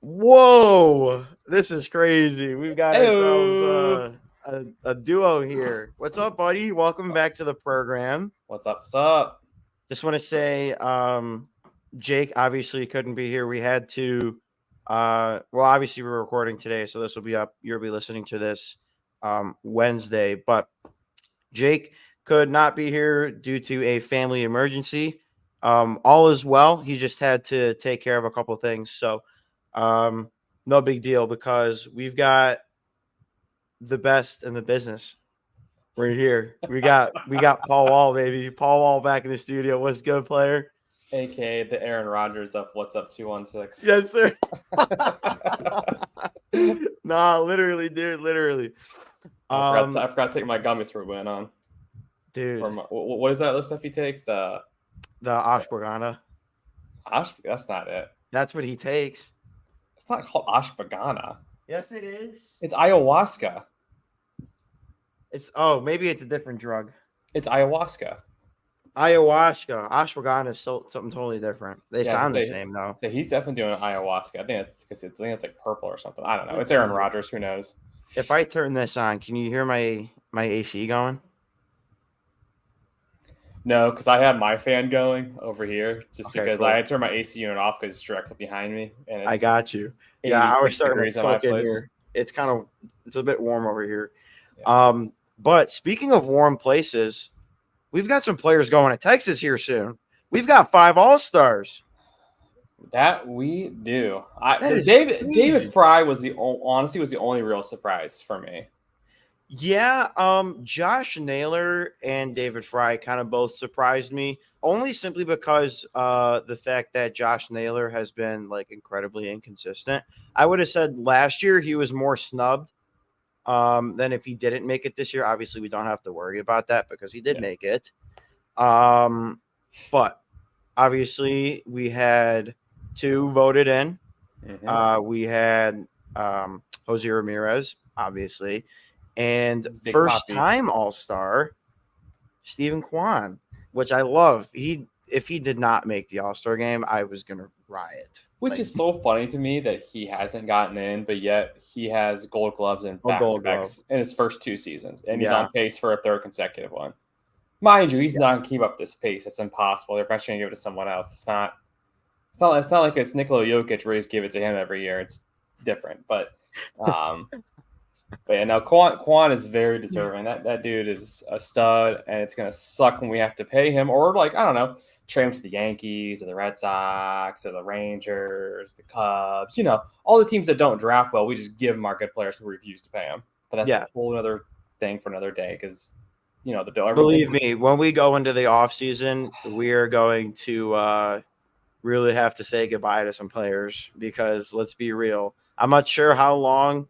Whoa, this is crazy. We've got ourselves Hello. a duo here. What's up, buddy? Welcome back to the program. What's up? What's up? Just want to say, Jake obviously couldn't be here. We had to, obviously we're recording today, so this will be up. You'll be listening to this Wednesday, but Jake could not be here due to a family emergency. All is well. He just had to take care of a couple things. So, um, no big deal because we've got the best in the business right here. We got Paul Wall, baby. Paul Wall back in the studio. What's good, player? AKA the Aaron Rodgers of What's Up 216. Yes, sir. Nah, literally, dude, literally. I forgot to take my gummies for went on. Dude, What is that other stuff he takes? the ashwagandha. That's not it. That's what he takes. It's not called ashwagandha. Yes, it is. It's ayahuasca. Maybe it's a different drug. It's ayahuasca. Ayahuasca, ashwagandha is something totally different. They sound the same though. So he's definitely doing ayahuasca. I think it's like purple or something. I don't know. It's Aaron Rodgers. Who knows? If I turn this on, can you hear my AC going? No, because I have my fan going over here just Okay, because cool. I had to turn my AC unit off because it's directly behind me. And I got you. Yeah, I was starting to cook in here. It's a bit warm over here. Yeah. But speaking of warm places, we've got some players going to Texas here soon. We've got 5 All-Stars. That we do. David Fry was the only real surprise for me. Yeah, Josh Naylor and David Fry kind of both surprised me, only simply because the fact that Josh Naylor has been like incredibly inconsistent. I would have said last year he was more snubbed than if he didn't make it this year. Obviously, we don't have to worry about that because he did make it. But obviously, we had 2 voted in. Mm-hmm. We had Jose Ramirez, obviously, and first-time All-Star Stephen Kwan, which I love. If he did not make the All-Star game, I was gonna riot. Which is so funny to me that he hasn't gotten in, but yet he has Gold Gloves and back-to-backs in his first 2 seasons, and he's on pace for a 3rd consecutive one. Mind you, he's not gonna keep up this pace. It's impossible. They're eventually gonna give it to someone else. It's not like it's Nikola Jokic where he's give it to him every year. It's different, but yeah, now Kwan is very deserving. That dude is a stud, and it's gonna suck when we have to pay him, or like I don't know, trade him to the Yankees or the Red Sox or the Rangers, the Cubs. You know, all the teams that don't draft well, we just give them our good players who refuse to pay them. But that's a whole other thing for another day because you know believe me, when we go into the off season, we are going to really have to say goodbye to some players because let's be real, I'm not sure how long.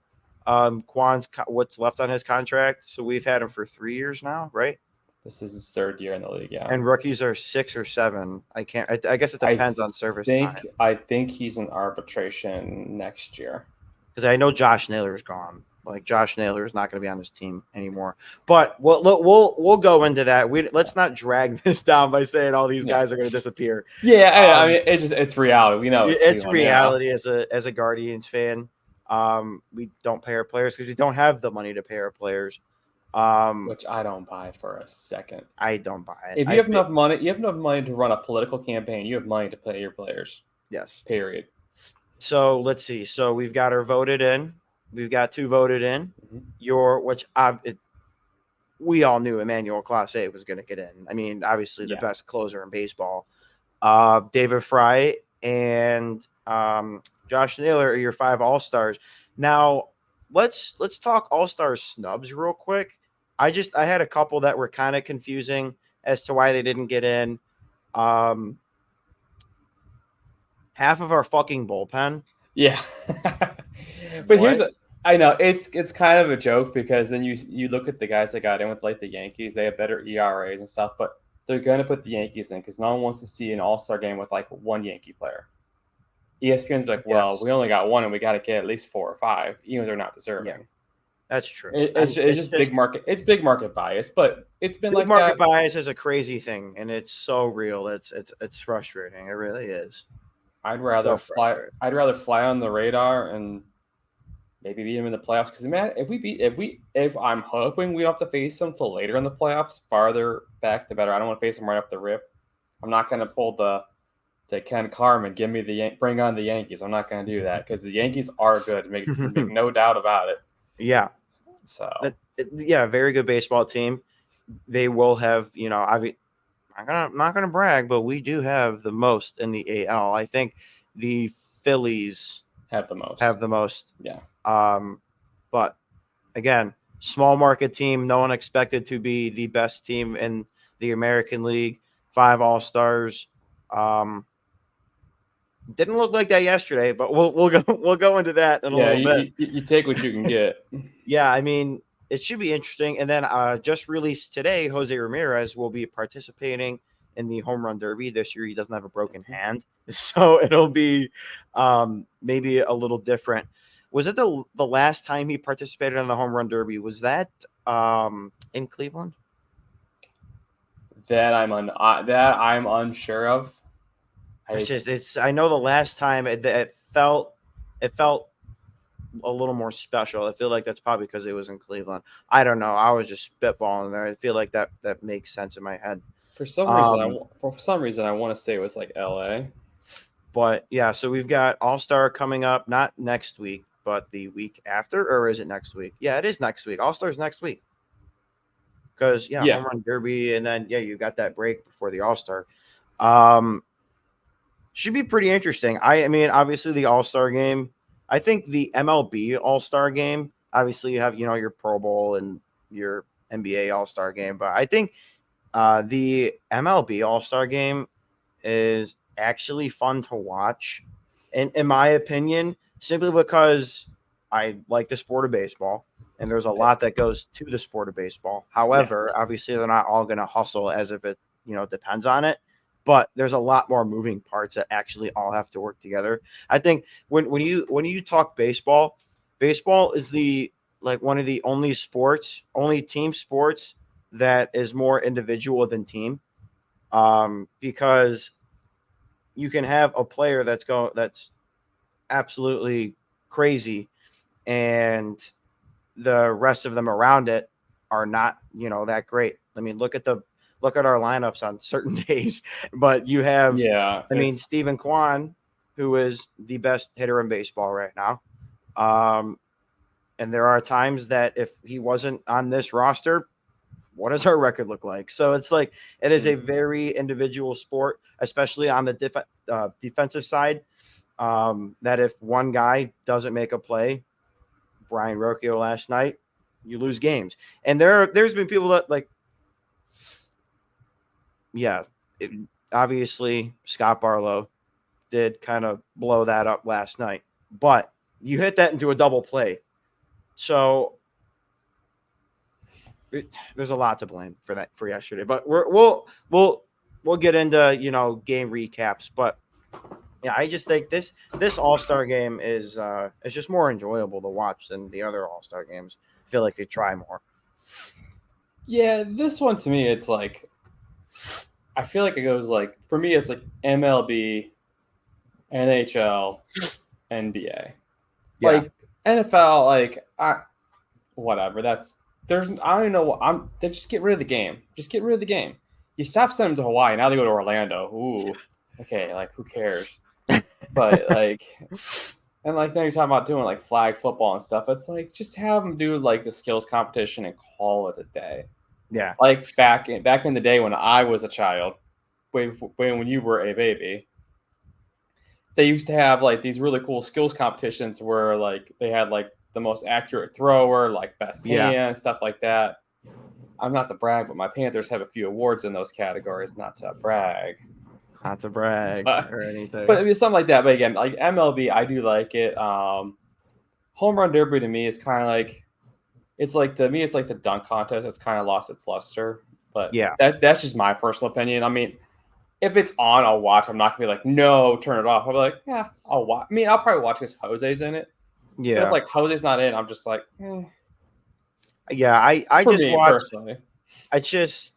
Kwan's what's left on his contract. So we've had him for 3 years now, right? This is his 3rd year in the league, yeah. And rookies are 6 or 7. I guess it depends on service time. I think he's in arbitration next year. Because I know Josh Naylor's gone. Like Josh Naylor is not going to be on this team anymore. But we'll go into that. Let's not drag this down by saying all these guys are going to disappear. Yeah, I mean it's reality. We know it's reality as a Guardians fan. We don't pay our players because we don't have the money to pay our players. Which I don't buy for a second. I don't buy it. If you have enough money, to run a political campaign. You have money to pay your players. Yes. Period. So let's see. So we've got our voted in. We've got 2 voted in. Mm-hmm. We all knew Emmanuel Clase was going to get in. I mean, obviously the best closer in baseball. David Fry and Josh Naylor are your 5 All-Stars. Now, let's talk All-Star snubs real quick. I had a couple that were kind of confusing as to why they didn't get in. Half of our fucking bullpen. Yeah. But I know it's kind of a joke because then you look at the guys that got in with like the Yankees, they have better ERAs and stuff, but they're going to put the Yankees in because no one wants to see an All-Star game with like 1 Yankee player. ESPN's like, well, we only got 1 and we got to get at least 4 or 5, even if they're not deserving. Yeah, that's true. It's just big market. It's big market bias, but it's been big market bias is a crazy thing, and it's so real. It's frustrating. It really is. I'd rather So fly. frustrating. I'd rather fly on the radar and maybe beat them in the playoffs. Because man, if I'm hoping we don't have to face them till later in the playoffs, farther back the better. I don't want to face them right off the rip. I'm not going to pull the Ken Carmen, give me bring on the Yankees. I'm not going to do that because the Yankees are good. Make no doubt about it. Yeah. So Yeah, very good baseball team. They will have, I'm not gonna brag, but we do have the most in the AL. I think the Phillies have the most. have the most. Yeah. But again, small market team. No one expected to be the best team in the American League. 5 All-Stars. Didn't look like that yesterday, but we'll go into that in a Yeah, little bit. you take what you can get. Yeah, I mean, it should be interesting. And then just released today, Jose Ramirez will be participating in the home run derby this year. He doesn't have a broken hand, so it'll be maybe a little different. Was it the last time he participated in the home run derby? Was that in Cleveland? That I'm unsure of. It's. I know the last time it felt a little more special. I feel like that's probably because it was in Cleveland. I don't know. I was just spitballing there. I feel like that makes sense in my head. For some reason, I want to say it was like L.A. But yeah, so we've got All-Star coming up, not next week, but the week after, or is it next week? Yeah, it is next week. All-Star's next week. Because home run derby, and then you got that break before the All-Star. Should be pretty interesting. I mean, obviously the All-Star game. I think the MLB All-Star game. Obviously, you have your Pro Bowl and your NBA All-Star game, but I think the MLB All-Star game is actually fun to watch, in my opinion, simply because I like the sport of baseball, and there's a lot that goes to the sport of baseball. However, obviously, they're not all going to hustle as if it depends on it. But there's a lot more moving parts that actually all have to work together. I think when you talk baseball, baseball is one of the only team sports that is more individual than team. Because you can have a player that's absolutely crazy, and the rest of them around it are not that great. I mean, look at our lineups on certain days. But you have, Stephen Kwan, who is the best hitter in baseball right now. And there are times that if he wasn't on this roster, what does our record look like? So it's like it is a very individual sport, especially on the defensive side. That if one guy doesn't make a play, Brian Rocchio last night, you lose games. And there's been people that obviously Scott Barlow did kind of blow that up last night, but you hit that into a double play. So there's a lot to blame for yesterday, but we'll get into game recaps. But yeah, I just think this All-Star game is just more enjoyable to watch than the other All-Star games. I feel like they try more. Yeah, this one to me, it's like I feel like it goes like for me, it's like MLB, NHL, NBA. Yeah. Like NFL, like whatever. I don't know. They just get rid of the game. Just get rid of the game. You stop sending them to Hawaii. Now they go to Orlando. Ooh, okay. Like who cares? But like, and like now you're talking about doing like flag football and stuff. It's like just have them do like the skills competition and call it a day. Yeah. Like back in the day when I was a child, when you were a baby, they used to have like these really cool skills competitions where like they had like the most accurate thrower, like best hand, stuff like that. I'm not to brag, but my Panthers have a few awards in those categories. Not to brag. Or anything. But I mean, something like that. But again, like MLB, I do like it. Home run derby to me is kind of like it's like to me it's like the dunk contest. It's kind of lost its luster. But that's just my personal opinion. I mean, if it's on, I'll watch. I'm not gonna be like, no, turn it off. I'll be like, yeah, I'll watch. I mean, I'll probably watch because Jose's in it. Yeah. But if like Jose's not in, I'm just like, Yeah, I just watch. Personally. I just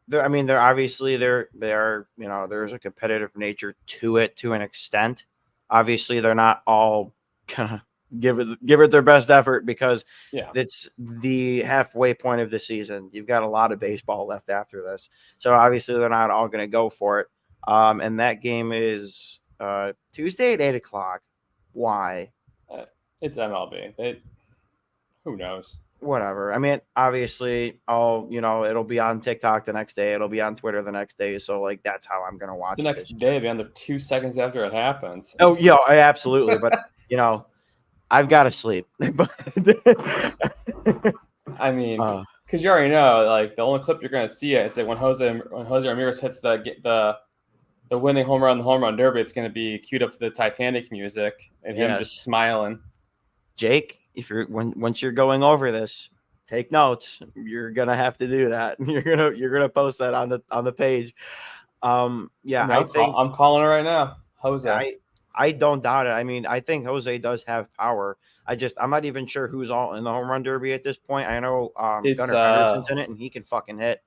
they're obviously they are, there's a competitive nature to it to an extent. Obviously, they're not all gonna give it their best effort because Yeah. it's the halfway point of the season. You've got a lot of baseball left after this, so obviously they're not all gonna go for it. And that game is Tuesday at 8 o'clock. Why? Uh, it's MLB. Who knows? Whatever. I mean, obviously, it'll be on TikTok the next day. It'll be on Twitter the next day. So, like, that's how I'm gonna The watch it this next year. day, be under 2 seconds after it happens. Oh, yeah, absolutely. But I've got to sleep. I mean, uh, because you already know, like the only clip you're gonna see is that when Jose Ramirez hits the winning home run, the home run derby, it's gonna be queued up to the Titanic music and him just yes, smiling. Jake. If once you're going over this, take notes. You're gonna have to do that. You're gonna post that on the page. I Yeah, mean, I think I'm calling it right now, Jose. I don't doubt it. I mean, I think Jose does have power. I'm not even sure who's all in the home run derby at this point. I know It's Gunnar Henderson's in it, and he can fucking hit.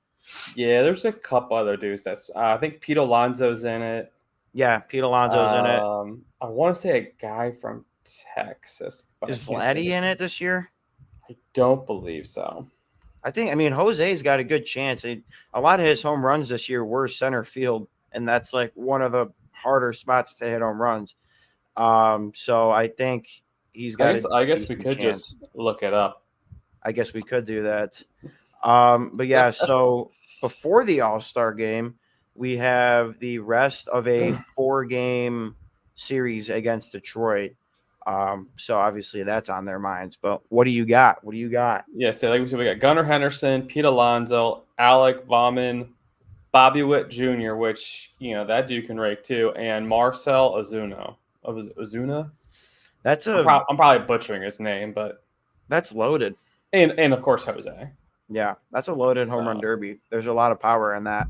yeah, there's a couple other dudes that's I think Pete Alonso's in it. Yeah, Pete Alonso's in it. I want to say a guy from Texas, but I Is can't think Vladdy of. in it this year? I don't believe so. I mean, Jose's got a good chance. A lot of his home runs this year were center field, and that's like one of the harder spots to hit home runs. So I think he's got a I guess we decent could chance. just look it up. I guess we could do that. But yeah, so before the All-Star game, we have the rest of a 4-game series against Detroit. So obviously that's on their minds. But what do you got? What do you got? Yeah, so like we said, we got Gunnar Henderson, Pete Alonso, Alec Bauman, Bobby Witt Jr., which that dude can rake too, and Marcel Ozuna. Ozuna? That's I'm probably butchering his name, but that's loaded. And of course Jose. Yeah, that's a loaded home run derby. There's a lot of power in that.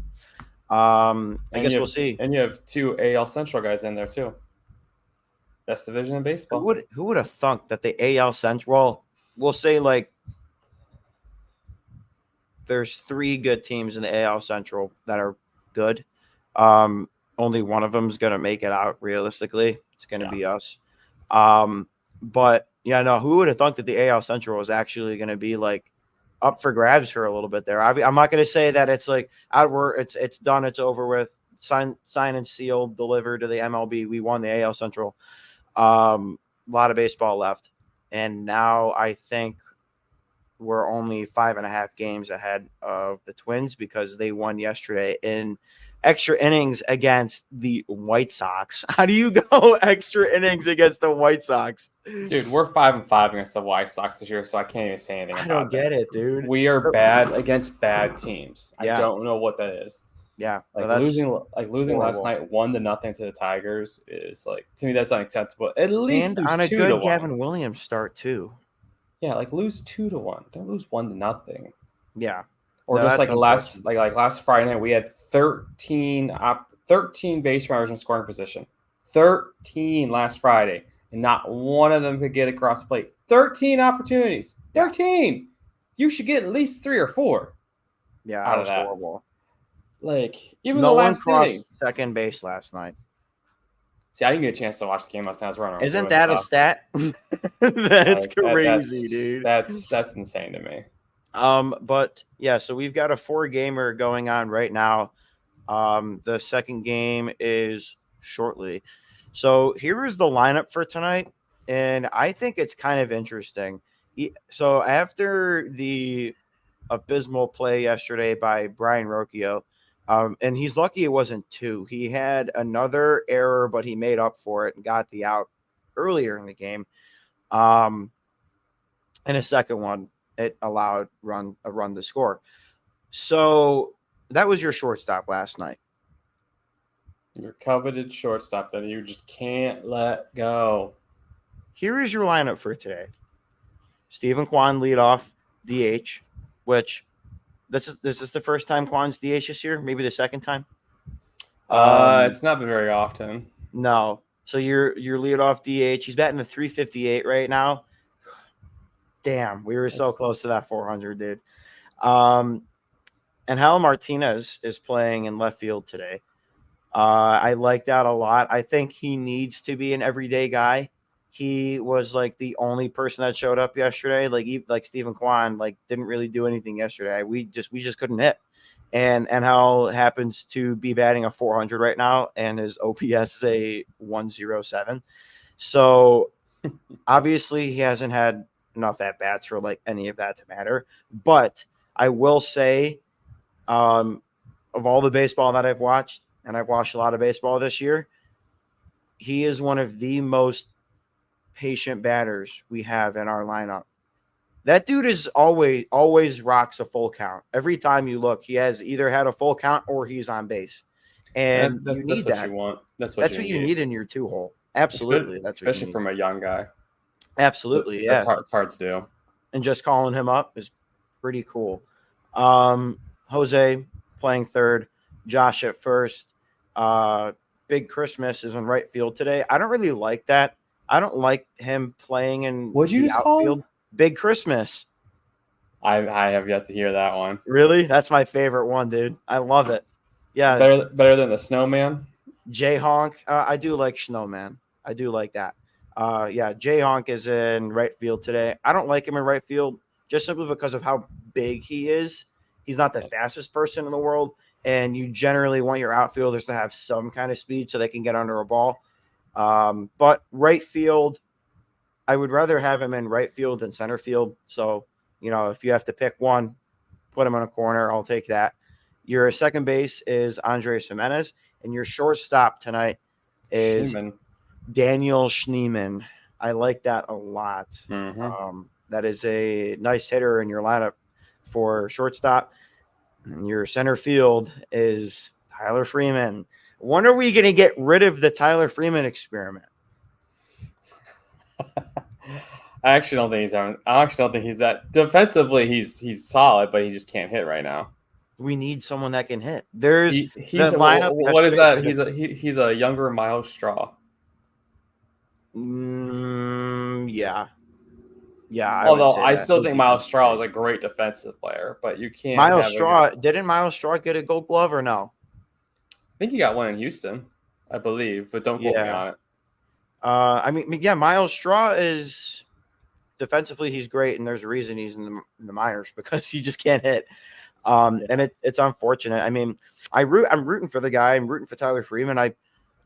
I guess we'll see. And you have two AL Central guys in there too. Best division in baseball. Who would have thunk that the AL Central? Well, we'll say like there's 3 good teams in the AL Central that are good. Only one of them is going to make it out realistically. It's going to be us. But yeah, no, who would have thunk that the AL Central was actually going to be like up for grabs for a little bit there? I'm not going to say that it's like it's done, it's over with, sign and seal, delivered to the MLB. We won the AL Central. A lot of baseball left, and now I think we're only 5.5 games ahead of the Twins because they won yesterday in extra innings against the White Sox. How do you go extra innings against the White Sox? Dude, we're 5-5 against the White Sox this year, so I can't even say anything about it. I don't get it, dude. We are bad against bad teams. Yeah. I don't know what that is. Yeah, losing horrible. last night 1-0 to the Tigers is like, to me, that's unacceptable. At least and lose on a 2-1. good Gavin Williams start too. Yeah, like lose 2-1. Don't lose 1-0. Yeah. Or just like last Friday night, we had 13 base runners in scoring position. 13 last Friday, and not one of them could get across the plate. 13 opportunities. 13. You should get at least 3 or 4. Yeah, out that of that. Horrible. Like, even no the one last crossed inning. second base last night. See, I didn't get a chance to watch the game last night. Isn't that a stat? That's crazy, dude. That's insane to me. But yeah, so we've got a 4-gamer going on right now. The second game is shortly. So here is the lineup for tonight, and I think it's kind of interesting. So after the abysmal play yesterday by Brian Rocchio, and he's lucky it wasn't 2. He had another error, but he made up for it and got the out earlier in the game. And a second one, it allowed a run to score. So that was your shortstop last night. Your coveted shortstop that you just can't let go. Here is your lineup for today. Stephen Kwan lead off DH, which this is the first time Kwan's DH this year, maybe the second time. It's not been very often. No. So your leadoff DH, he's batting the 358 right now. Damn, we were so close to that 400, dude. And Angel Martinez is playing in left field today. I like that a lot. I think he needs to be an everyday guy. He was like the only person that showed up yesterday. Like Stephen Kwan, like didn't really do anything yesterday. We just couldn't hit. And Angel happens to be batting a 400 right now, and his OPS is a 107. So obviously he hasn't had enough at bats for like any of that to matter. But I will say, um, of all the baseball that I've watched, and I've watched a lot of baseball this year, he is one of the most patient batters we have in our lineup. That dude is always rocks a full count. Every time you look, he has either had a full count or he's on base. And you That's need what you that. want. That's what That's you what you need, need in your two hole. Absolutely. That's what you especially need. from a young guy. Absolutely. That's Yeah. hard. It's hard to do. And just calling him up is pretty cool. Jose playing third, Josh at first. Big Christmas is in right field today. I don't really like that. I don't like him playing in What'd you the just call outfield. him? Big Christmas. I have yet to hear that one. Really? That's my favorite one, dude. I love it. Yeah, Better than the snowman. J Honk. I do like Snowman. I do like that. Yeah, J Honk is in right field today. I don't like him in right field just simply because of how big he is. He's not the fastest person in the world, and you generally want your outfielders to have some kind of speed so they can get under a ball. But right field, I would rather have him in right field than center field. So, if you have to pick one, put him on a corner. I'll take that. Your second base is Andres Jimenez, and your shortstop tonight is Schneeman. Daniel Schneeman. I like that a lot. Mm-hmm. That is a nice hitter in your lineup for shortstop. And your center field is Tyler Freeman. When are we going to get rid of the Tyler Freeman experiment? I actually don't think he's that defensively. He's solid, but he just can't hit right now. We need someone that can hit. There's He's the lineup what is yesterday. that? He's a younger Miles Straw. Yeah. Yeah, I would Although say I that. still think Miles Straw is a great defensive player, but you can't Miles have a. Straw, didn't Miles Straw get a gold glove or no? I think he got one in Houston, I believe, but don't quote me Yeah. on it. Yeah, Miles Straw is defensively, he's great, and there's a reason he's in the minors because he just can't hit. And it's unfortunate. I mean, I'm rooting for the guy. I'm rooting for Tyler Freeman.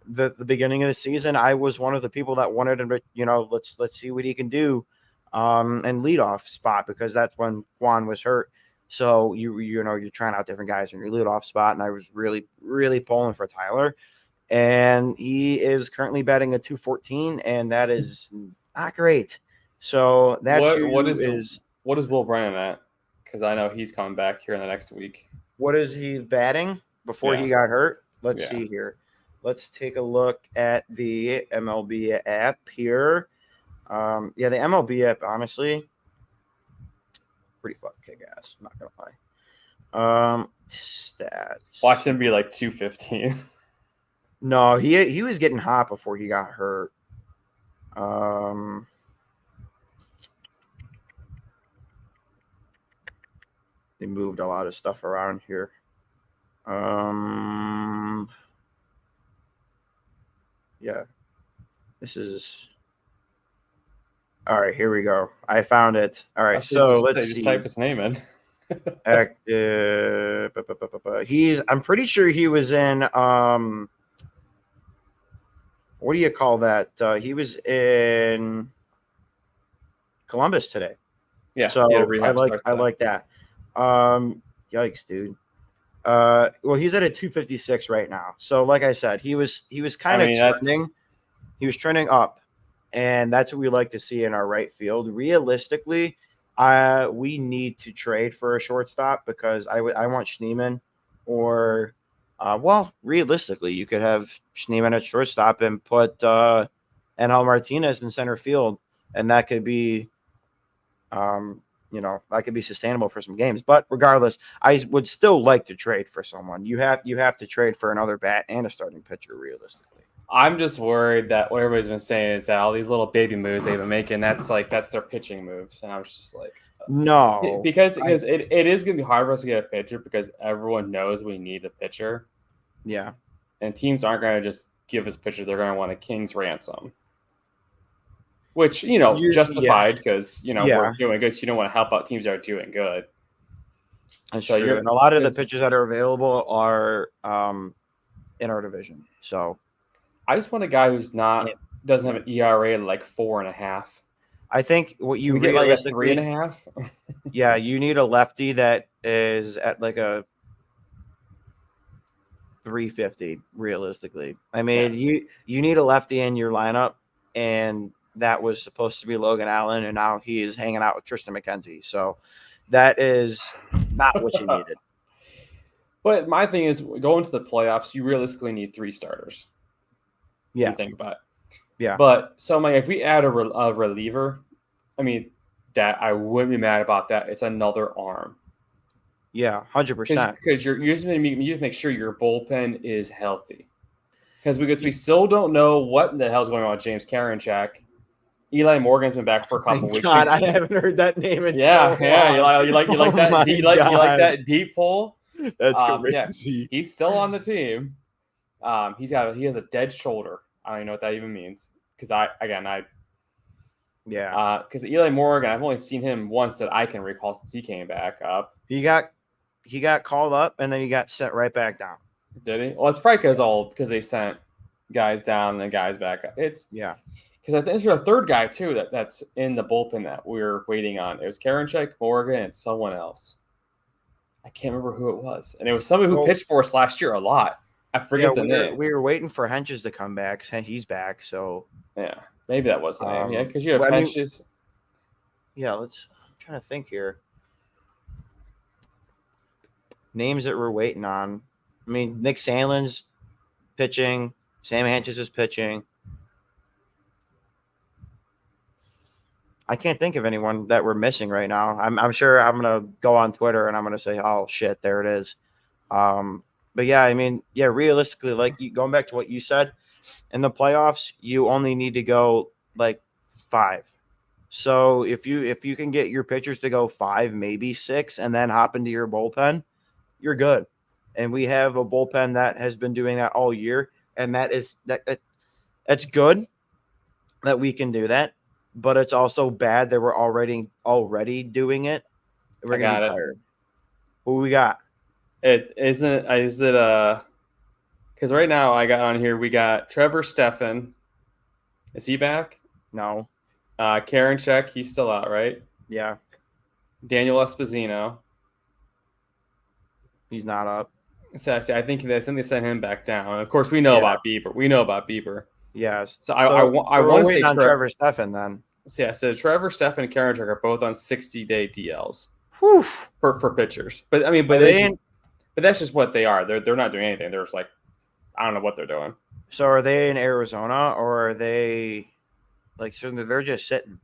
The beginning of the season, I was one of the people that wanted him to, let's see what he can do, and leadoff spot because that's when Juan was hurt. So you're trying out different guys in your leadoff spot, and I was really really pulling for Tyler, and he is currently batting a 214, and that is not great. So What is Will Brennan at? Because I know he's coming back here in the next week. what is he batting before he Yeah. got hurt? Let's Yeah. see here. Let's take a look at the MLB app here. The MLB app, honestly, pretty fucking kick ass. I'm not gonna lie. Stats. Watch him be like 215. No, he was getting hot before he got hurt. They moved a lot of stuff around here. Yeah, this is. All right, here we go. I found it. All right, so let's see. Type his name in. I'm pretty sure he was in what do you call that? He was in Columbus today. Yeah, so I like that. Yikes, dude. Well, he's at a 256 right now. So like I said, he was kind of trending. He was trending up, and that's what we like to see in our right field. Realistically, we need to trade for a shortstop because I want Schneeman, or realistically, you could have Schneeman at shortstop and put Angel Martinez in center field, and that could be, that could be sustainable for some games. But regardless, I would still like to trade for someone. You have to trade for another bat and a starting pitcher, realistically. I'm just worried that what everybody's been saying is that all these little baby moves they've been making, that's their pitching moves. And I was just like, No, because it is going to be hard for us to get a pitcher because everyone knows we need a pitcher. Yeah. And teams aren't going to just give us a pitcher. They're going to want a king's ransom. Which, justified because, we're doing good. So you don't want to help out teams that are doing good. That's true. And a lot of the pitchers that are available are in our division. So I just want a guy who's doesn't have an ERA like 4.5. I think what you get like a 3.5. Yeah, you need a lefty that is at like a 350 realistically. I mean, you need a lefty in your lineup, and that was supposed to be Logan Allen, and now he is hanging out with Tristan McKenzie. So that is not what you needed. But my thing is, going to the playoffs, you realistically need 3 starters. Yeah, you think about it. Yeah, but so like if we add a reliever, I mean, that I wouldn't be mad about that. It's another arm. Yeah, 100%. Because you just make sure your bullpen is healthy. Because we still don't know what the hell's going on with James Karinchak. Eli Morgan's been back for a couple weeks. God, I haven't heard that name in so long. You like that? You like that deep pull? That's crazy. Yeah, he's still on the team. He has a dead shoulder. I don't even know what that even means. Because because Eli Morgan, I've only seen him once that I can recall since he came back up. He got called up and then he got sent right back down. Did he? Well, it's probably because they sent guys down and then guys back up. Because I think there's a third guy too that's in the bullpen that we're waiting on. It was Karinchak, Morgan, and someone else. I can't remember who it was, and it was somebody who pitched for us last year a lot. I forget the name. We were waiting for Henches to come back. He's back, so yeah, maybe that was the name. Yeah, because you have Henches. I'm trying to think here. Names that we're waiting on. I mean, Nick Sandlin's pitching. Sam Henches is pitching. I can't think of anyone that we're missing right now. I'm sure I'm gonna go on Twitter and I'm gonna say, "Oh shit, there it is." But yeah, I mean, realistically, like going back to what you said, in the playoffs, you only need to go like 5. So if you can get your pitchers to go 5, maybe 6, and then hop into your bullpen, you're good. And we have a bullpen that has been doing that all year, and that's good that we can do that. But it's also bad that we're already doing it. We're gonna be tired. Who we got? Is it because right now I got on here, we got Trevor Stephan. Is he back? No. Karinchak, he's still out, right? Yeah. Daniel Esposito. He's not up. So I think they sent him back down. Of course, we know about Bieber. Yes. So I want to say Trevor Stephan then. So Trevor Stephan and Karinchak are both on 60-day DLs. Whew. For pitchers. But I mean, that's just what they are. They're not doing anything. They're just like, I don't know what they're doing. So are they in Arizona or are they so they're just sitting?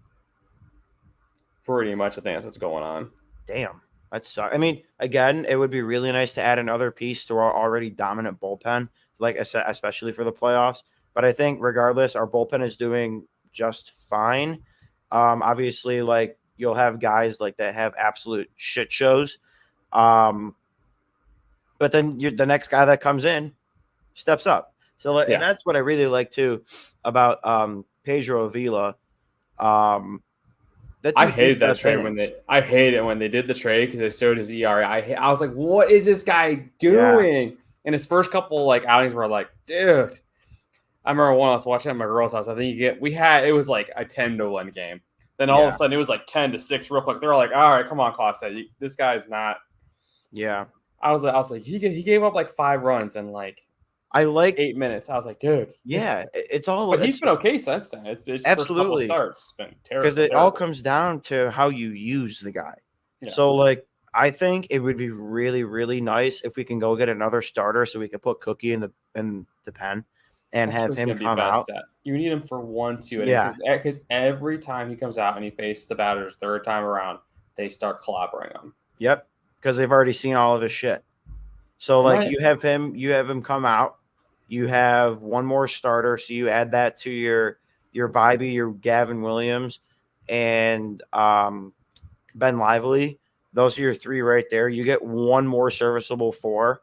Pretty much, I think that's what's going on. Damn, that sucks. I mean, again, it would be really nice to add another piece to our already dominant bullpen, like I said, especially for the playoffs. But I think regardless, our bullpen is doing just fine. Obviously, like you'll have guys like that have absolute shit shows. But then the next guy that comes in steps up. So and that's what I really like too about Pedro Avila. I hated that trade when they did the trade because they showed his ERA. I was like, what is this guy doing? Yeah. And his first couple outings were like, dude. I remember when I was watching at my girl's house. I think it was like a 10-1 game. Then all of a sudden it was like 10-6 real quick. They're like, all right, come on, Clauset. This guy's not. Yeah. I was like, he gave up like 5 runs in like 8 minutes. I was like, dude. Yeah, it's all. But he's been okay since then. It's just absolutely starts. It's been terrible. Because it all comes down to how you use the guy. Yeah. So I think it would be really, really nice if we can go get another starter so we can put Cookie in the pen and have him come out. You need him for 1-2. Because every time he comes out and he faces the batters third time around, they start clobbering him. Yep. Because they've already seen all of his shit. So you have him come out. You have one more starter, so you add that to your Bibee, your Gavin Williams, and Ben Lively. Those are your three right there. You get one more serviceable 4,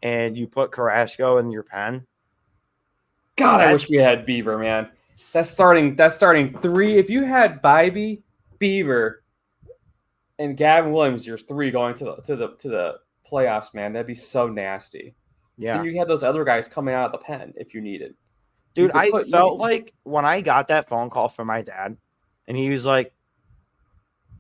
and you put Carrasco in your pen. God, I wish we had Beaver, man. That's starting 3. If you had Bibee, Beaver, and Gavin Williams, your 3 going to the playoffs, man, that'd be so nasty. Yeah. Then you had those other guys coming out of the pen if you needed. Dude, I felt like when I got that phone call from my dad, and he was like,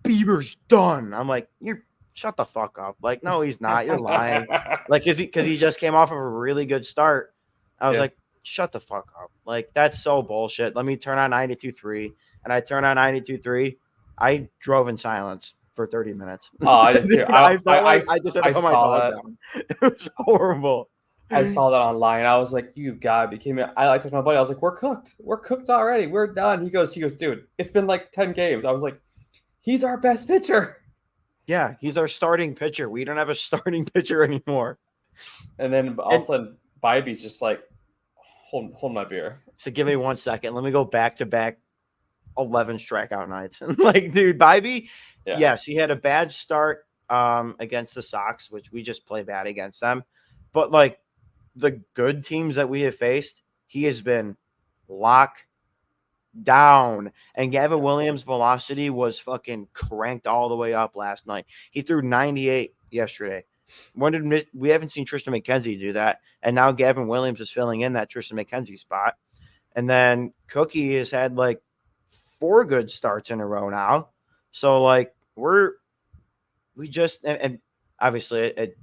"Bieber's done." I'm like, "You're shut the fuck up." Like, no, he's not. You're lying. Like, because he just came off of a really good start. I was like, shut the fuck up. Like, that's so bullshit. Let me turn on 92.3, and I turned on 92.3. I drove in silence for 30 minutes. Oh, I did too. I felt like I just had to put my dog that. down. It was horrible. I saw that online. I was like, "You gotta be kidding me!" I like to my buddy. I was like, "We're cooked. We're cooked already. We're done." He goes, "Dude, it's been like 10 games." I was like, "He's our best pitcher." Yeah, he's our starting pitcher. We don't have a starting pitcher anymore. And then all of a sudden, Bibee's just like, hold my beer. So give me 1 second. Let me go back to back 11 strikeout nights. Like, dude, Bibee, yes, he had a bad start against the Sox, which we just play bad against them. But like the good teams that we have faced, he has been locked down. And Gavin Williams' velocity was fucking cranked all the way up last night. He threw 98 yesterday. We haven't seen Tristan McKenzie do that, and now Gavin Williams is filling in that Tristan McKenzie spot. And then Cookie has had like 4 good starts in a row now. So like we just and obviously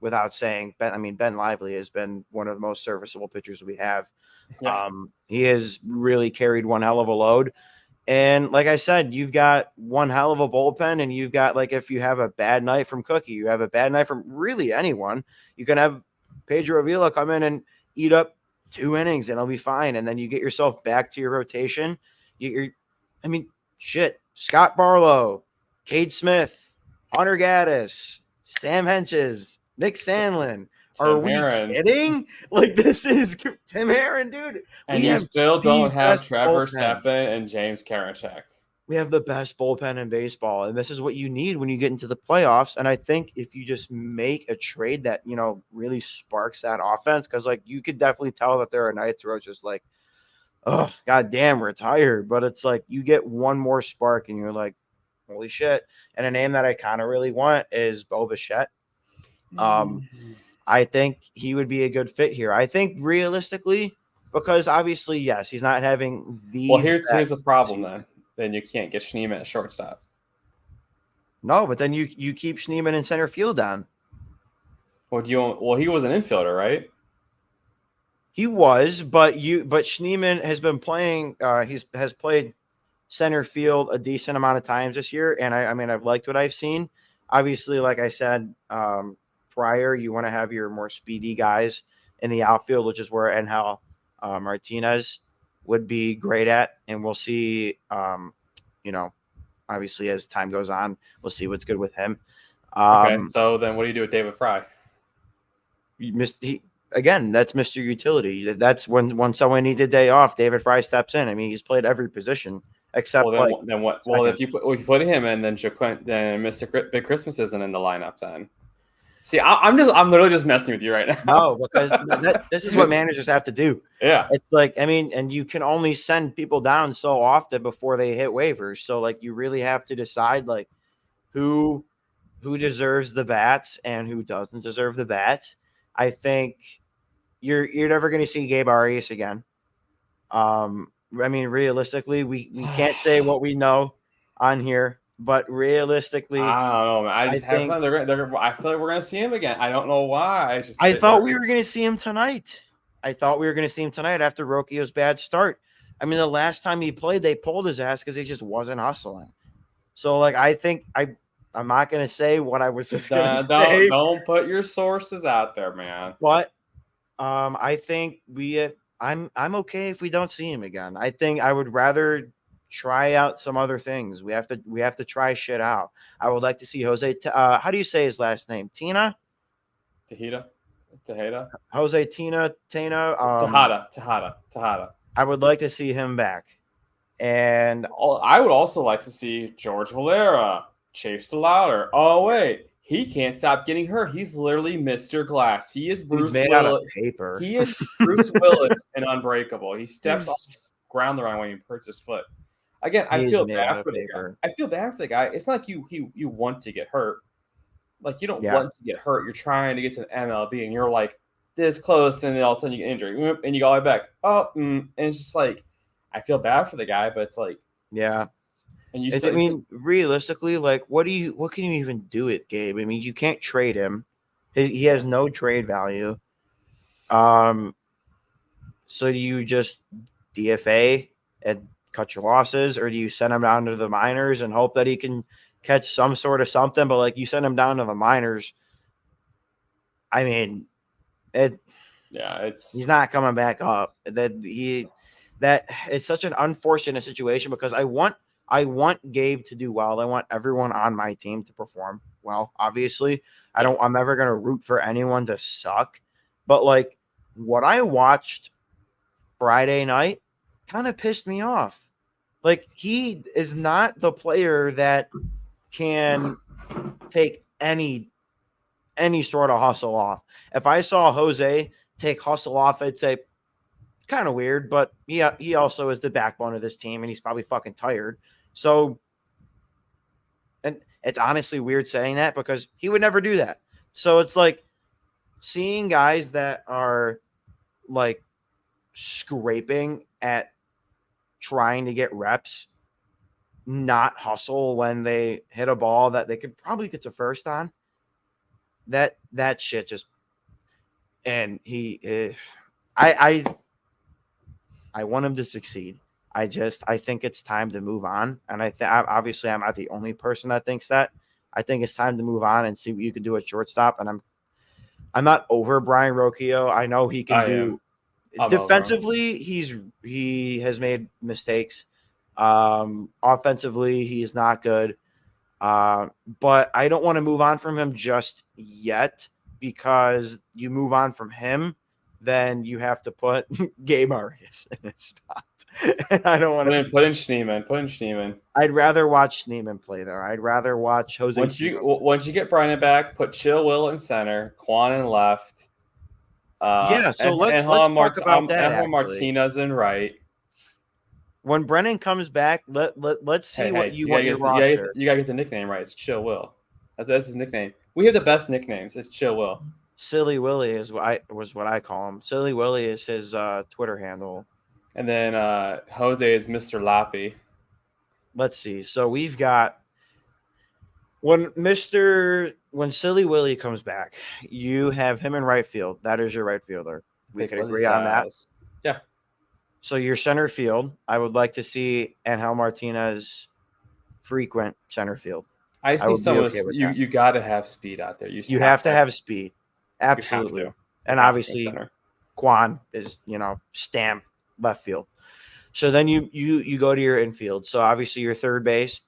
without saying Ben Lively has been one of the most serviceable pitchers we have. Yeah. He has really carried one hell of a load. And like I said, you've got one hell of a bullpen, and you've got, like, if you have a bad night from Cookie, you have a bad night from really anyone, you can have Pedro Avila come in and eat up 2 innings and it'll be fine. And then you get yourself back to your rotation. Scott Barlow, Cade Smith, Hunter Gaddis, Sam Henches, Nick Sandlin. Are we kidding? Like, this is Tim Herron, dude. And you still don't have Trevor Stephan and James Karinchak. We have the best bullpen in baseball, and this is what you need when you get into the playoffs. And I think if you just make a trade that, really sparks that offense, because, like, you could definitely tell that there are nights where it's just like, oh, goddamn, we're tired. But it's like you get one more spark, and you're like, holy shit. And a name that I kind of really want is Bo Bichette. I think he would be a good fit here. I think realistically, because obviously, yes, he's not having the. Well, here's the problem then. Then you can't get Schneemann at shortstop. No, but then you keep Schneemann in center field down. Well, he was an infielder, right? He was, but Schneemann has been playing. Has played center field a decent amount of times this year, and I've liked what I've seen. Obviously, like I said prior, you want to have your more speedy guys in the outfield, which is where Angel Martinez would be great at, and we'll see. Obviously, as time goes on, we'll see what's good with him. Okay, so then what do you do with David Fry? Again, that's Mr. Utility. That's when someone needs a day off, David Fry steps in. I mean, he's played every position except then what? Well, if you put him in, then Mr. Big Christmas isn't in the lineup then. See, I'm literally just messing with you right now. No, because this is what managers have to do. Yeah. It's like, and you can only send people down so often before they hit waivers. So, like, you really have to decide, like, who deserves the bats and who doesn't deserve the bats. I think you're never going to see Gabe Arias again. Realistically, we can't say what we know on here. But realistically, I don't know, man. I feel like we're gonna see him again. I don't know why. I thought we were gonna see him tonight. After Rocchio's bad start. I mean, the last time he played, they pulled his ass because he just wasn't hustling. So, like, I think I'm not gonna say what I was just gonna say. Don't put your sources out there, man. But I think I'm okay if we don't see him again. I think I would rather try out some other things. We have to try shit out. I would like to see Jose. How do you say his last name? Tejeda. Jose Tejeda. Tejeda. I would like to see him back, and I would also like to see George Valera. Chase Louder. Oh wait, he can't stop getting hurt. He's literally Mr. Glass. He is Dude's Bruce made out of Willis. paper. He is Bruce Willis in Unbreakable. He steps off the ground the wrong way and hurts his foot. Again, I He is feel made bad out of for the guy. paper. I feel bad for the guy. It's not like you want to get hurt. Like you don't Yeah. want to get hurt. You're trying to get to an MLB, and you're like this close, and then all of a sudden you get injured, and you go right back. And it's just like I feel bad for the guy, but it's like Yeah. and you I still mean, realistically, like, what can you even do with Gabe? I mean, you can't trade him. He has no trade value. So do you just DFA and cut your losses, or do you send him down to the minors and hope that he can catch some sort of something? But like, you send him down to the minors, I mean, it's he's not coming back up. That it's such an unfortunate situation because I want Gabe to do well. I want everyone on my team to perform well. Obviously, I'm never gonna root for anyone to suck, but like what I watched Friday night kind of pissed me off. Like he is not the player that can take any sort of hustle off. If I saw Jose take hustle off, I'd say kind of weird, but he also is the backbone of this team and he's probably fucking tired. So, and it's honestly weird saying that because he would never do that. So it's like seeing guys that are like scraping at trying to get reps not hustle when they hit a ball that they could probably get to first on. That shit just and I want him to succeed. I think it's time to move on, and obviously I'm not the only person that thinks that. I think it's time to move on and see what you can do at shortstop. And I'm not over Brian Rocchio. I know he can I am. do defensively. He has made mistakes. Offensively, he is not good. But I don't want to move on from him just yet because you move on from him, then you have to put Gabe Arias in his spot. And I don't want to put in Schneeman. Put in Schneeman. I'd rather watch Schneeman play there. I'd rather watch Jose. Once you get Brian back, put Chill Will in center, Quan in left. So let's talk about that. And Martinez in right. When Brennan comes back, let's see what you want your roster. You gotta get the nickname right. It's Chill Will. That's his nickname. We have the best nicknames. It's Chill Will. Silly Willie is what I call him. Silly Willie is his Twitter handle. And then Jose is Mr. Lappy. Let's see. So we've got when Silly Willie comes back, you have him in right field. That is your right fielder. We can agree on that. Yeah. So your center field, I would like to see Angel Martinez frequent center field. I just think someone you got to have speed out there. You have to have speed. Absolutely. And obviously Quan is, stamp left field. So then you go to your infield. So obviously your third base,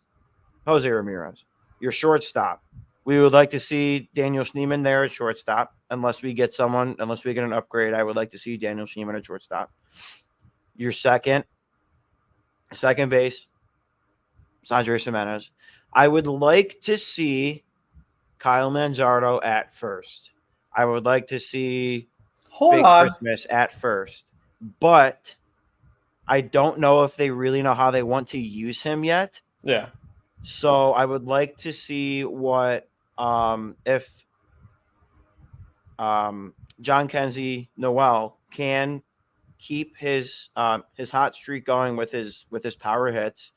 Jose Ramirez. Your shortstop. We would like to see Daniel Schneeman there at shortstop. Unless we get an upgrade, I would like to see Daniel Schneeman at shortstop. Your second base, Andres Jimenez. I would like to see Kyle Manzardo at first. I would like to see Christmas at first. But I don't know if they really know how they want to use him yet. Yeah. So I would like to see what if John Kenzie Noel can keep his hot streak going with his power hits.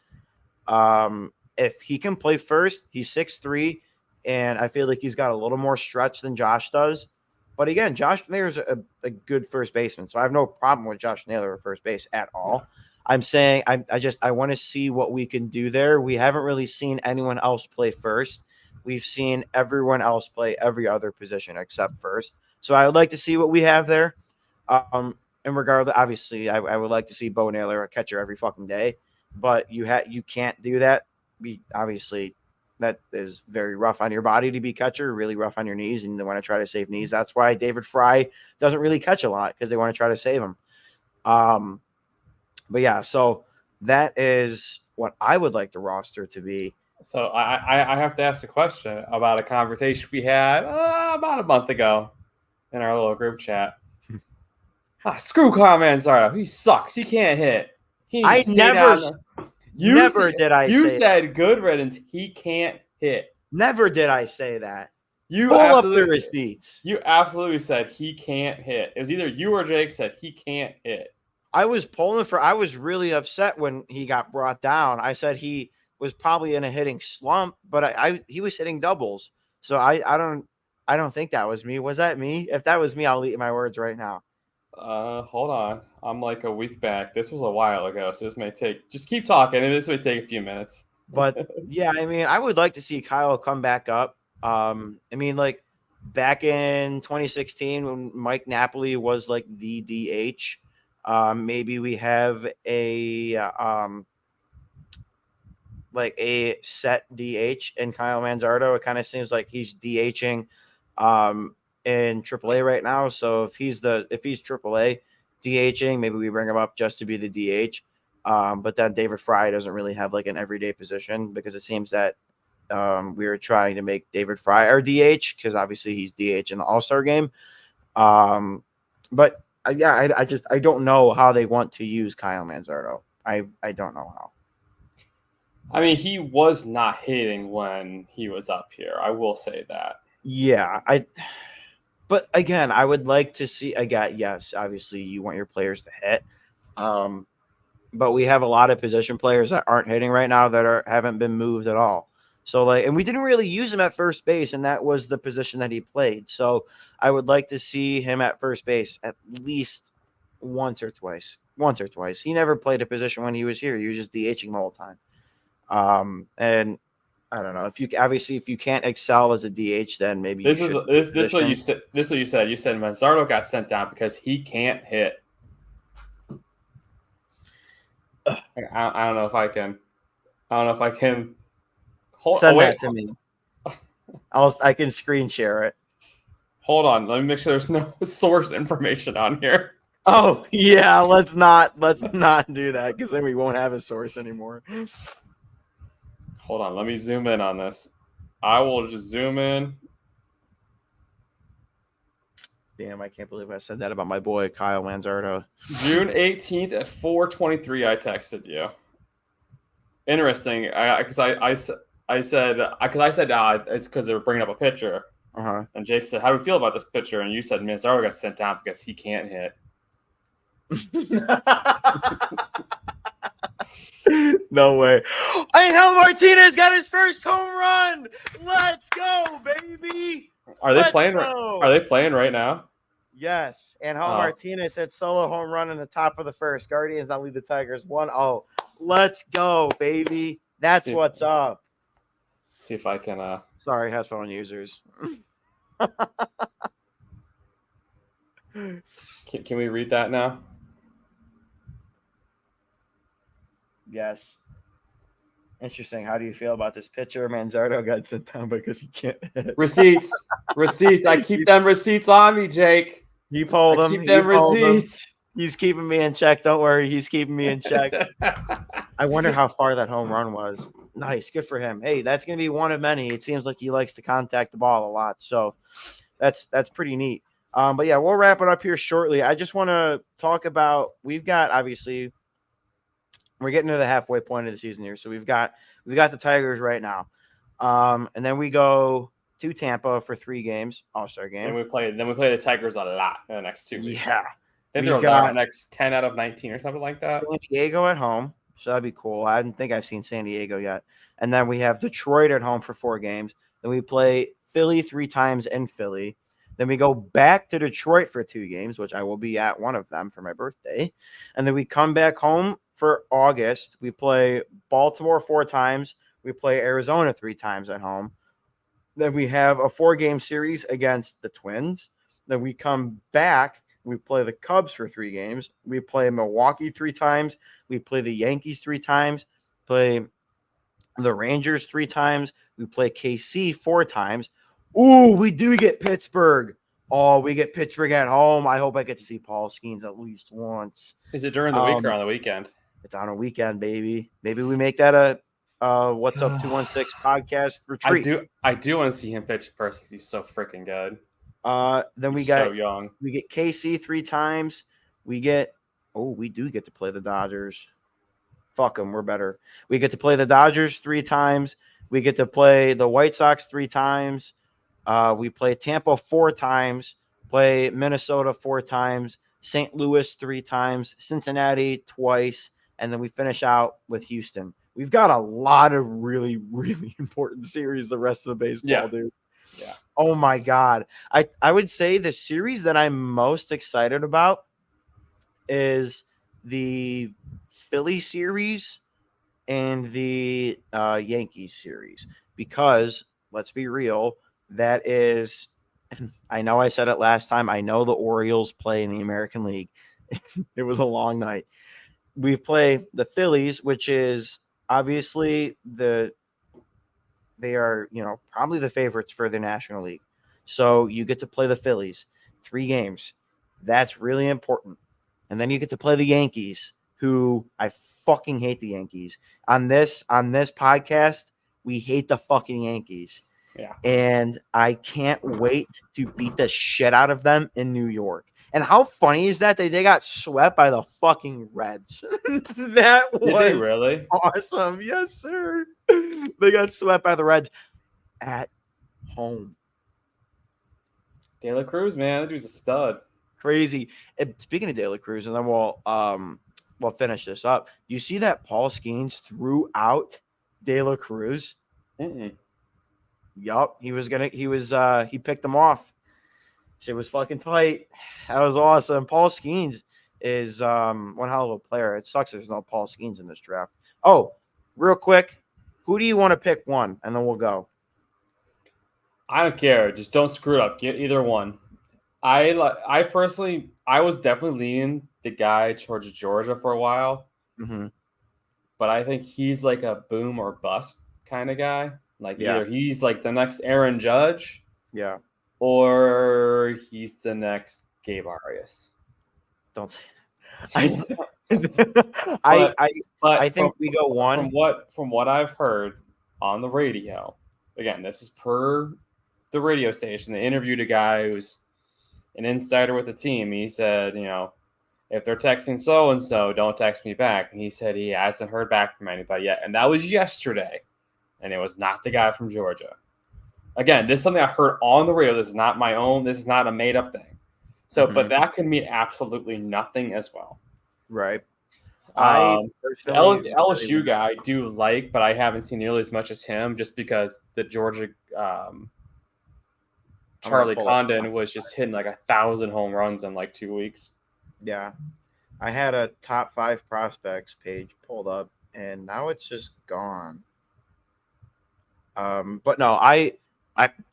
If he can play first, he's 6'3", and I feel like he's got a little more stretch than Josh does. But again, Josh Naylor is a good first baseman, so I have no problem with Josh Naylor at first base at all. I'm saying I want to see what we can do there. We haven't really seen anyone else play first. We've seen everyone else play every other position except first. So I would like to see what we have there. And regardless, obviously, I would like to see Bo Naylor a catcher every fucking day, but you can't do that. Obviously, that is very rough on your body to be catcher, really rough on your knees, and they want to try to save knees. That's why David Fry doesn't really catch a lot because they want to try to save him. But yeah, so that is what I would like the roster to be. So I have to ask a question about a conversation we had about a month ago in our little group chat. Screw Kyle Manzardo. He sucks. He can't hit. He needs I to stay down. never did I You say said good riddance. He can't hit. never did I say that. You Pull up the absolutely receipts. You absolutely said he can't hit. It was either you or Jake said he can't hit. I was really upset when he got brought down. I said he was probably in a hitting slump, but he was hitting doubles. So I don't think that was me. Was that me? If that was me, I'll eat my words right now. Hold on. I'm like a week back. This was a while ago, so this may take. Just keep talking, and this may take a few minutes. But yeah, I mean, I would like to see Kyle come back up. I mean, like back in 2016 when Mike Napoli was like the DH, maybe we have like a set DH in Kyle Manzardo. It kind of seems like he's DHing in AAA right now. So if he's AAA DHing, maybe we bring him up just to be the DH. But then David Fry doesn't really have like an everyday position because it seems that we were trying to make David Fry our DH because obviously he's DH in the All-Star game. But yeah, I don't know how they want to use Kyle Manzardo. I don't know how. I mean, he was not hitting when he was up here. I will say that. Yeah, but again, I would like to see again, yes, obviously you want your players to hit. But we have a lot of position players that aren't hitting right now that haven't been moved at all. So and we didn't really use him at first base, and that was the position that he played. So I would like to see him at first base at least once or twice. Once or twice. He never played a position when he was here. He was just DHing the whole time. And I don't know if you can't excel as a DH, then maybe this is what you said. This is what you said. You said Manzardo got sent down because he can't hit. I don't know if I can. I don't know if I can. Send that to me. I can screen share it. Hold on. Let me make sure there's no source information on here. Oh yeah, let's not do that because then we won't have a source anymore. Hold on. Let me zoom in on this. I will just zoom in. Damn, I can't believe I said that about my boy Kyle Manzardo. June 18th at 4:23, I texted you. Interesting, because I said it's because they were bringing up a pitcher, and Jake said, "How do we feel about this pitcher?" And you said Manzardo got sent down because he can't hit. No way. Angel Martinez got his first home run. Let's go, baby. Are they playing? Are they playing right now? Yes. Angel Martinez hit solo home run in the top of the first. Guardians now lead the Tigers 1-0. Let's go, baby. That's what's up. See if I can. Sorry, headphone users. Can we read that now? Yes. Interesting. How do you feel about this pitcher? Manzardo got sent down because he can't hit. Receipts. I keep them receipts on me, Jake. He pulled them. Keep them receipts. He's keeping me in check. Don't worry. He's keeping me in check. I wonder how far that home run was. Nice. Good for him. Hey, that's going to be one of many. It seems like he likes to contact the ball a lot. So that's pretty neat. But yeah, we'll wrap it up here shortly. I just want to talk about, we've got, obviously, we're getting to the halfway point of the season here. So we've got the Tigers right now. And then we go to Tampa for 3 games, All-Star game. And we play the Tigers a lot in the next 2 weeks. Yeah. I think they're our next 10 out of 19 or something like that. San Diego at home. So that'd be cool. I don't think I've seen San Diego yet. And then we have Detroit at home for 4 games. Then we play Philly 3 times in Philly. Then we go back to Detroit for 2 games, which I will be at one of them for my birthday. And then we come back home for August. We play Baltimore 4 times. We play Arizona 3 times at home. Then we have a 4-game series against the Twins. Then we come back. We play the Cubs for 3 games. We play Milwaukee 3 times. We play the Yankees 3 times. Play the Rangers 3 times. We play KC 4 times. Ooh, we do get Pittsburgh. Oh, we get Pittsburgh at home. I hope I get to see Paul Skeens at least once. Is it during the week or on the weekend? It's on a weekend, baby. Maybe we make that What's Up 216 podcast retreat. I do want to see him pitch in person because he's so freaking good. Then He's so young. we get KC 3 times. We do get to play the Dodgers. Fuck them, we're better. We get to play the Dodgers 3 times. We get to play the White Sox 3 times. We play Tampa 4 times. Play Minnesota 4 times. St. Louis 3 times. Cincinnati twice. And then we finish out with Houston. We've got a lot of really, really important series the rest of the baseball, dude. Yeah. Oh my God. I would say the series that I'm most excited about is the Philly series and the Yankees series, because let's be real, that is, I know I said it last time, I know the Orioles play in the American League. It was a long night. We play the Phillies, which is obviously they are, probably the favorites for the National League. So you get to play the Phillies 3 games. That's really important. And then you get to play the Yankees, who I fucking hate the Yankees. On this podcast, we hate the fucking Yankees. Yeah. And I can't wait to beat the shit out of them in New York. And how funny is that they got swept by the fucking Reds? That was Did they really? awesome. Yes, sir. They got swept by the Reds at home. De La Cruz, man, that dude's a stud. Crazy. And speaking of De La Cruz, and then we'll finish this up. You see that Paul Skeens threw out De La Cruz? Yup. He picked him off. Shit was fucking tight. That was awesome. Paul Skeens is one hell of a player. It sucks there's no Paul Skeens in this draft. Oh, real quick, who do you want to pick one? And then we'll go. I don't care. Just don't screw it up. Get either one. I personally, I was definitely leaning the guy towards Georgia for a while. Mm-hmm. But I think he's like a boom or bust kind of guy. Like either he's like the next Aaron Judge. Yeah. Or he's the next Gabe Arias. Don't say that. I think we go one. From what I've heard on the radio, again, this is per the radio station. They interviewed a guy who's an insider with the team. He said, if they're texting so and so, don't text me back. And he said he hasn't heard back from anybody yet, and that was yesterday, and it was not the guy from Georgia. Again, this is something I heard on the radio. This is not my own. This is not a made-up thing. So, But that could mean absolutely nothing as well. Right. The LSU guy I do like, but I haven't seen nearly as much as him just because the Georgia Charlie Condon was just hitting like 1,000 home runs in like 2 weeks. Yeah. I had a top 5 prospects page pulled up, and now it's just gone. But no, I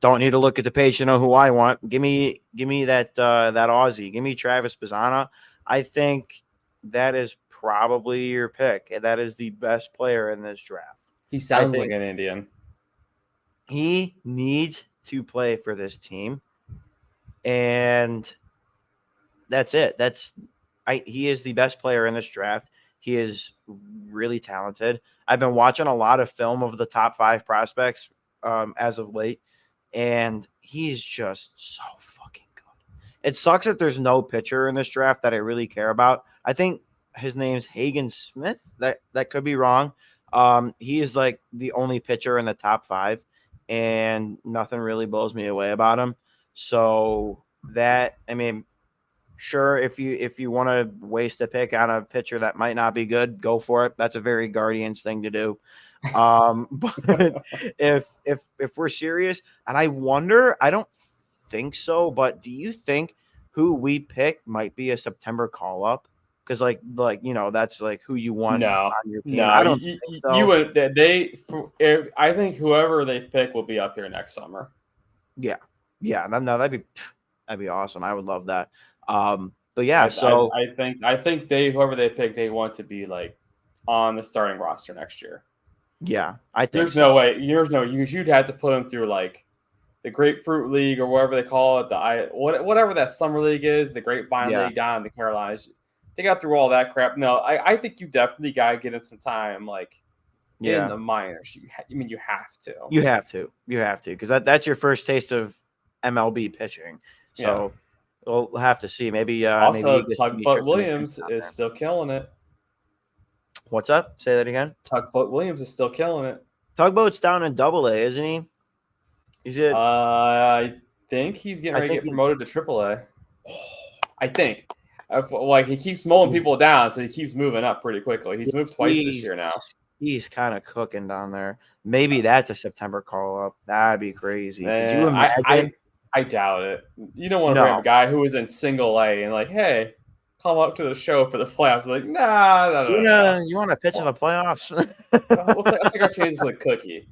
don't need to look at the page to know who I want. Give me that Aussie. Give me Travis Bazzana. I think that is probably your pick. And that is the best player in this draft. He sounds like an Indian. He needs to play for this team. And that's it. He is the best player in this draft. He is really talented. I've been watching a lot of film of the top 5 prospects as of late, and he's just so fucking good. It sucks that there's no pitcher in this draft that I really care about. I think his name's Hagen Smith. That could be wrong. He is like the only pitcher in the top 5, and nothing really blows me away about him. So sure, if you want to waste a pick on a pitcher that might not be good, go for it. That's a very Guardians thing to do. But if we're serious, and I wonder, I don't think so, but do you think who we pick might be a September call up? Because that's like who you want on your team. No, I don't think so. You would. I think whoever they pick will be up here next summer. Yeah. No, that'd be awesome. I would love that. But yeah, I think whoever they pick, they want to be like on the starting roster next year. Yeah, I think there's no way. You'd have to put them through like the Grapefruit League or whatever they call it, whatever that summer league is, the Grapevine League down in the Carolinas. They got through all that crap. No, I think you definitely got to get in some time, like in Yeah. the minors. You have to. You have to because that's your first taste of MLB pitching. Yeah. So we'll have to see. Maybe he Also, gets to meet Tugboat Tristan McKenzie Williams down is there. still killing it. What's up? Say that again. Tugboat Williams is still killing it. Tugboat's down in Double A, isn't he? Is it? I think he's getting I ready to think get he's. promoted to AAA. I think. Like he keeps mowing people down, so he keeps moving up pretty quickly. He's moved twice this year now. He's kind of cooking down there. Maybe that's a September call up. That'd be crazy. Could you imagine? I doubt it. You don't want to bring up No. a guy who is in single A and like, hey, come up to the show for the playoffs. Like, nah. You want to pitch in the playoffs? We'll take our chances with Cookie.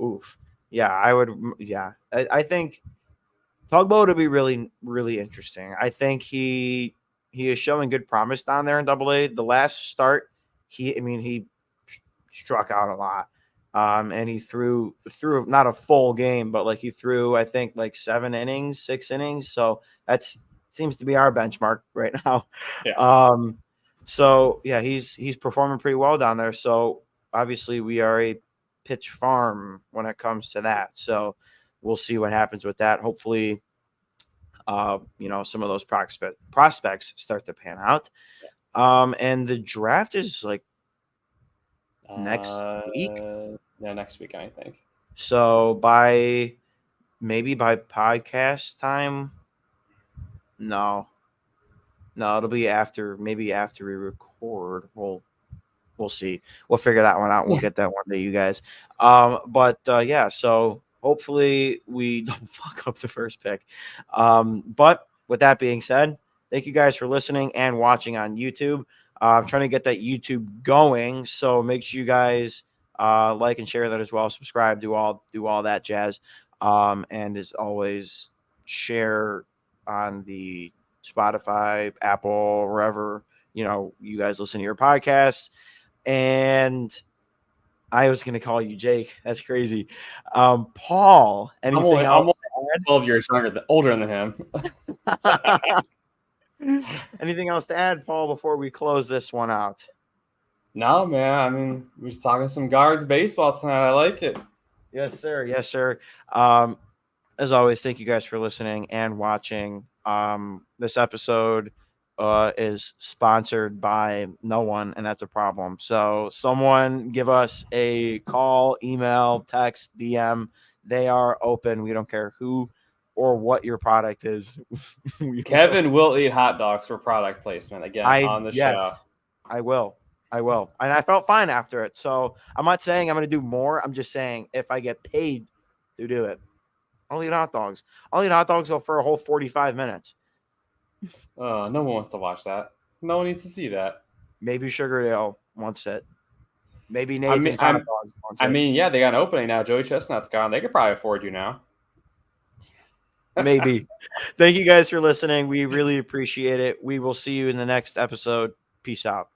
Oof. Yeah, I would. Yeah, I think Tugboat would be really, really interesting. I think he is showing good promise down there in Double A. The last start, he struck out a lot, and he threw not a full game, but like he threw I think like 6 innings. So that's seems to be our benchmark right now. Yeah. So yeah, he's performing pretty well down there. So obviously we are a pitch farm when it comes to that. So we'll see what happens with that. Hopefully, some of those prospects start to pan out. And the draft is like next week. Yeah, next week, I think. So maybe by podcast time. No, it'll be maybe after we record. We'll see. We'll figure that one out. We'll get that one to you guys. But yeah, so hopefully we don't fuck up the first pick. But with that being said, thank you guys for listening and watching on YouTube. I'm trying to get that YouTube going, so make sure you guys like and share that as well. Subscribe, do all that jazz. And as always, share on the Spotify, Apple, wherever you guys listen to your podcasts. And I was going to call you Jake. That's crazy. Paul, anything else to add? 12 years older than him. Anything else to add, Paul, before we close this one out? No, man. I mean, we're just talking some guards baseball tonight. I like it. Yes, sir. Yes, sir. As always, thank you guys for listening and watching. This episode is sponsored by no one, and that's a problem. So someone give us a call, email, text, DM. They are open. We don't care who or what your product is. Kevin will eat hot dogs for product placement again on the show. I will. And I felt fine after it. So I'm not saying I'm going to do more. I'm just saying if I get paid to do it, I'll eat hot dogs. I'll eat hot dogs for a whole 45 minutes. No one wants to watch that. No one needs to see that. Maybe Sugardale wants it. Maybe Nathan's hot dogs wants it. I mean, yeah, they got an opening now. Joey Chestnut's gone. They could probably afford you now. Maybe. Thank you guys for listening. We really appreciate it. We will see you in the next episode. Peace out.